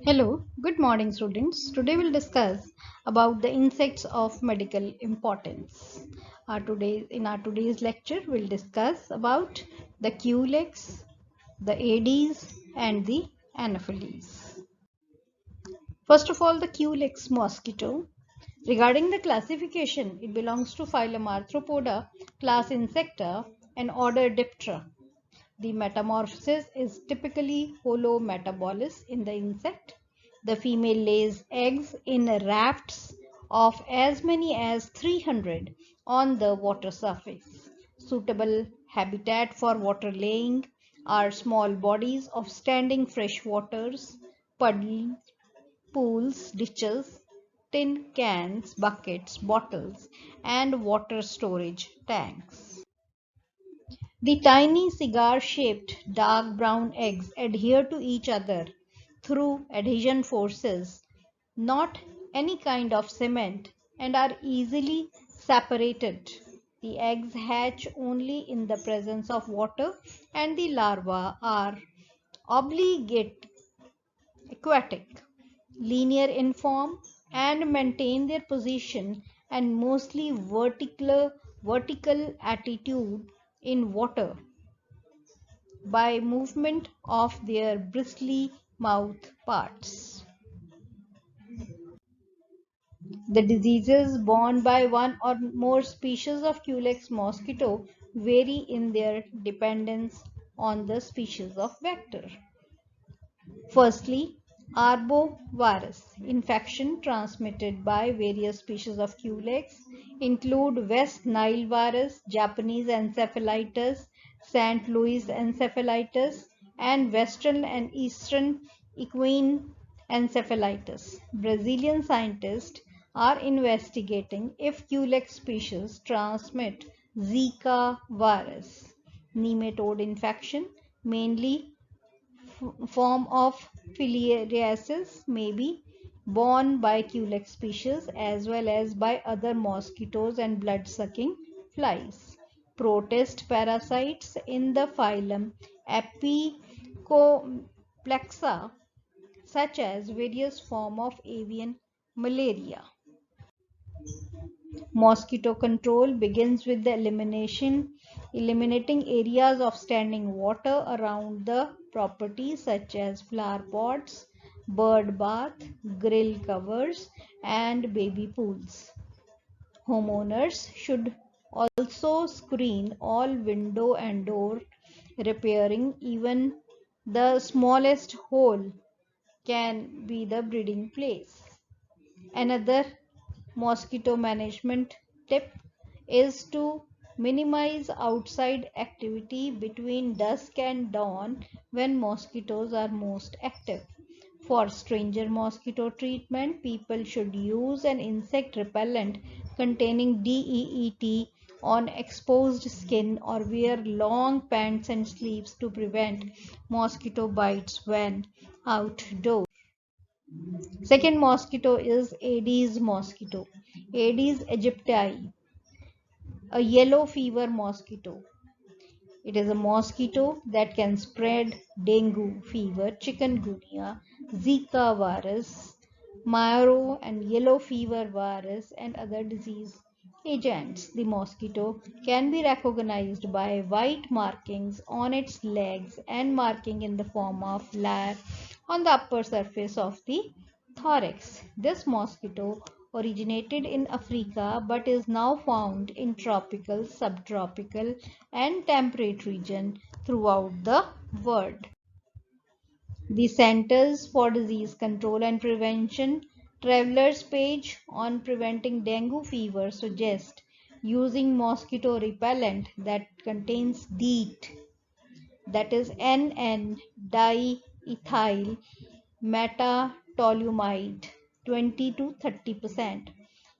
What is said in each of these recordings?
Hello, good morning students. Today we'll discuss about the insects of medical importance. In our today's lecture we'll discuss about the culex, the Aedes and the Anopheles. First of all, the culex mosquito. Regarding the classification, it belongs to phylum Arthropoda, class Insecta and order Diptera. The metamorphosis is typically holometabolous in the insect. The female lays eggs in rafts of as many as 300 on the water surface. Suitable habitat for water laying are small bodies of standing fresh waters, puddles, pools, ditches, tin cans, buckets, bottles, and water storage tanks. The tiny cigar-shaped dark brown eggs adhere to each other through adhesion forces, not any kind of cement, and are easily separated. The eggs hatch only in the presence of water and the larvae are obligate aquatic, linear in form, and maintain their position and mostly vertical attitude in water by movement of their bristly mouth parts. The diseases borne by one or more species of Culex mosquito vary in their dependence on the species of vector. Firstly, arbovirus. Infection transmitted by various species of Culex include West Nile virus, Japanese encephalitis, St. Louis encephalitis, and Western and Eastern equine encephalitis. Brazilian scientists are investigating if Culex species transmit Zika virus. Nematode infection, mainly form of filariasis, may be borne by Culex species as well as by other mosquitoes and blood-sucking flies. Protist parasites in the phylum Apicoplexa, such as various forms of avian malaria. Mosquito control begins with the eliminating areas of standing water around the property such as flower pots, bird bath, grill covers, and baby pools. Homeowners should also screen all window and door repairing. Even the smallest hole can be the breeding place. Another mosquito management tip is to minimize outside activity between dusk and dawn when mosquitoes are most active. For stranger mosquito treatment, people should use an insect repellent containing DEET on exposed skin or wear long pants and sleeves to prevent mosquito bites when outdoors. Second mosquito is Aedes mosquito. Aedes aegypti, a yellow fever mosquito. It is a mosquito that can spread dengue fever, chikungunya, Zika virus, Marrow and yellow fever virus and other disease agents. The mosquito can be recognized by white markings on its legs and marking in the form of layer on the upper surface of the thorax. This mosquito originated in Africa but is now found in tropical, subtropical, and temperate regions throughout the world. The Centers for Disease Control and Prevention Travelers page on preventing dengue fever suggests using mosquito repellent that contains DEET, that is N-N-diethyl metatoluamide 20 to 30%.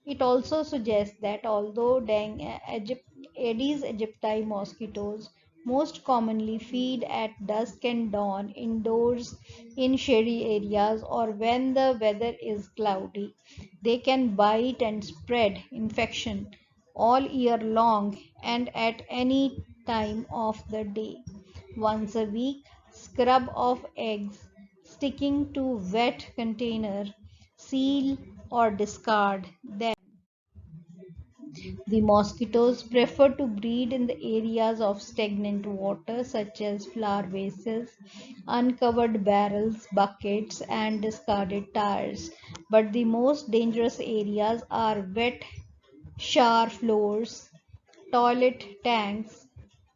It also suggests that although Aedes aegypti mosquitoes most commonly feed at dusk and dawn indoors in shady areas or when the weather is cloudy, they can bite and spread infection all year long and at any time of the day. Once a week, scrub of eggs sticking to wet container, seal or discard them. The mosquitoes prefer to breed in the areas of stagnant water such as flower vases, uncovered barrels, buckets, and discarded tires. But the most dangerous areas are wet shower floors, toilet tanks,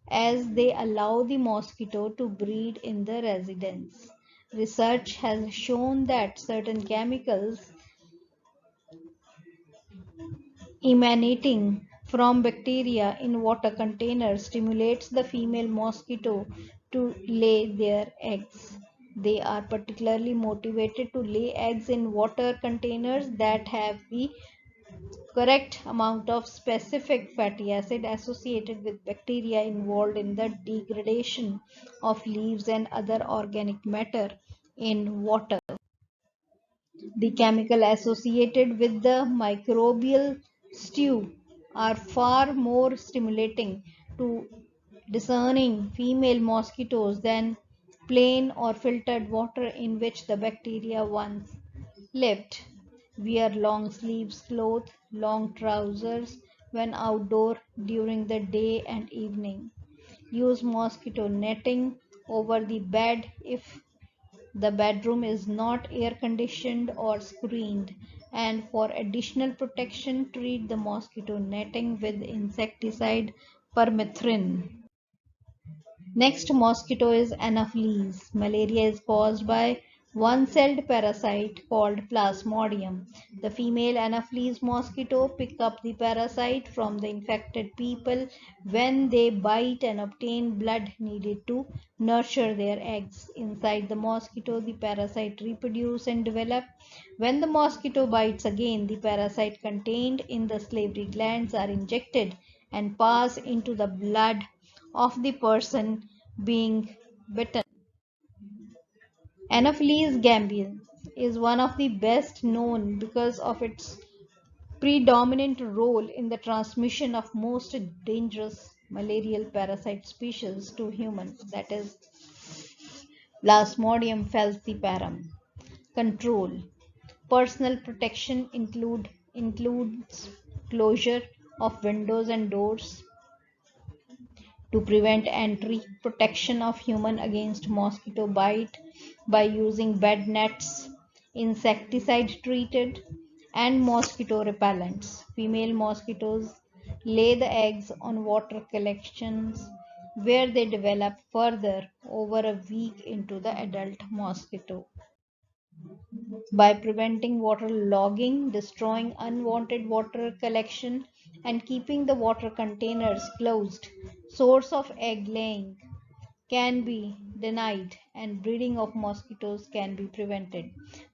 as they allow the mosquito to breed in the residence. Research has shown that certain chemicals emanating from bacteria in water containers stimulates the female mosquito to lay their eggs. They are particularly motivated to lay eggs in water containers that have the correct amount of specific fatty acid associated with bacteria involved in the degradation of leaves and other organic matter in water. The chemical associated with the microbial stew are far more stimulating to discerning female mosquitoes than plain or filtered water in which the bacteria once lived. Wear long sleeves cloth, long trousers when outdoor during the day and evening. Use mosquito netting over the bed if the bedroom is not air conditioned or screened, and for additional protection, treat the mosquito netting with insecticide permethrin. Next mosquito is Anopheles. Malaria is caused by one-celled parasite called Plasmodium. The female Anopheles mosquito pick up the parasite from the infected people when they bite and obtain blood needed to nurture their eggs. Inside the mosquito, the parasite reproduce and develop. When the mosquito bites again, the parasite contained in the salivary glands are injected and pass into the blood of the person being bitten. Anopheles gambians is one of the best known because of its predominant role in the transmission of most dangerous malarial parasite species to humans, that is Plasmodium falciparum. Control. Personal protection includes closure of windows and doors, to prevent entry, protection of human against mosquito bite by using bed nets, insecticide treated, and mosquito repellents. Female mosquitoes lay the eggs on water collections where they develop further over a week into the adult mosquito. By preventing water logging, destroying unwanted water collection, and keeping the water containers closed, source of egg laying can be denied and breeding of mosquitoes can be prevented.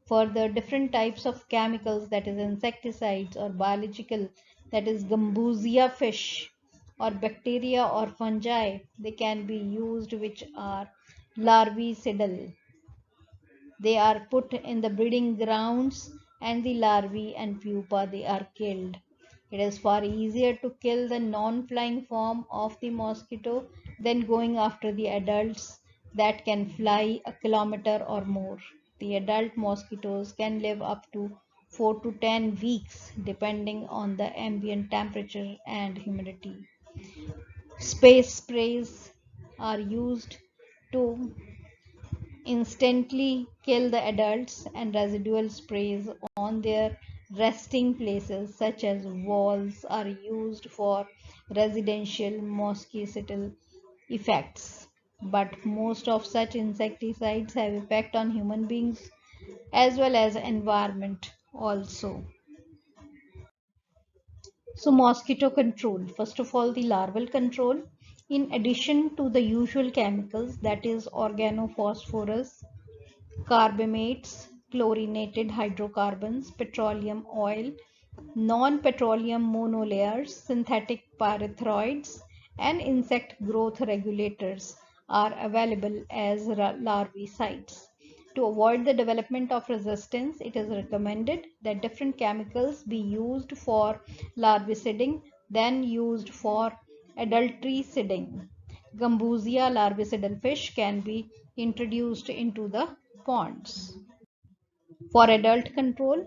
Further, different types of chemicals, that is insecticides, or biological, that is gambusia fish, or bacteria or fungi, they can be used, which are larvicidal. They are put in the breeding grounds and the larvae and pupa they are killed. It is far easier to kill the non-flying form of the mosquito than going after the adults that can fly a kilometer or more. The adult mosquitoes can live up to 4 to 10 weeks depending on the ambient temperature and humidity. Space sprays are used to instantly kill the adults, and residual sprays on their resting places such as walls are used for residential mosquicidal effects. But most of such insecticides have effect on human beings as well as environment also. So mosquito control, first of all the larval control, in addition to the usual chemicals, that is organophosphorus, carbamates, chlorinated hydrocarbons, petroleum oil, non-petroleum monolayers, synthetic pyrethroids, and insect growth regulators are available as larvicides. To avoid the development of resistance, it is recommended that different chemicals be used for larviciding than used for adulteraciding. Gambusia larvicidal fish can be introduced into the ponds. For adult control,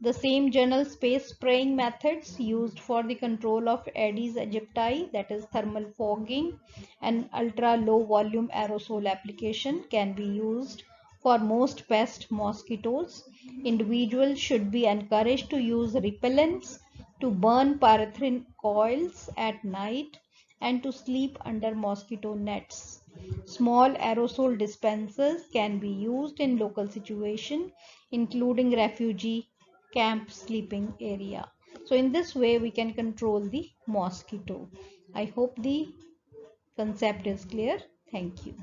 the same general space spraying methods used for the control of Aedes aegypti, that is thermal fogging, and ultra low volume aerosol application can be used for most pest mosquitoes. Individuals should be encouraged to use repellents, to burn paraffin coils at night, and to sleep under mosquito nets. Small aerosol dispensers can be used in local situations, including refugee camp sleeping area. So in this way we can control the mosquito. I hope the concept is clear. Thank you.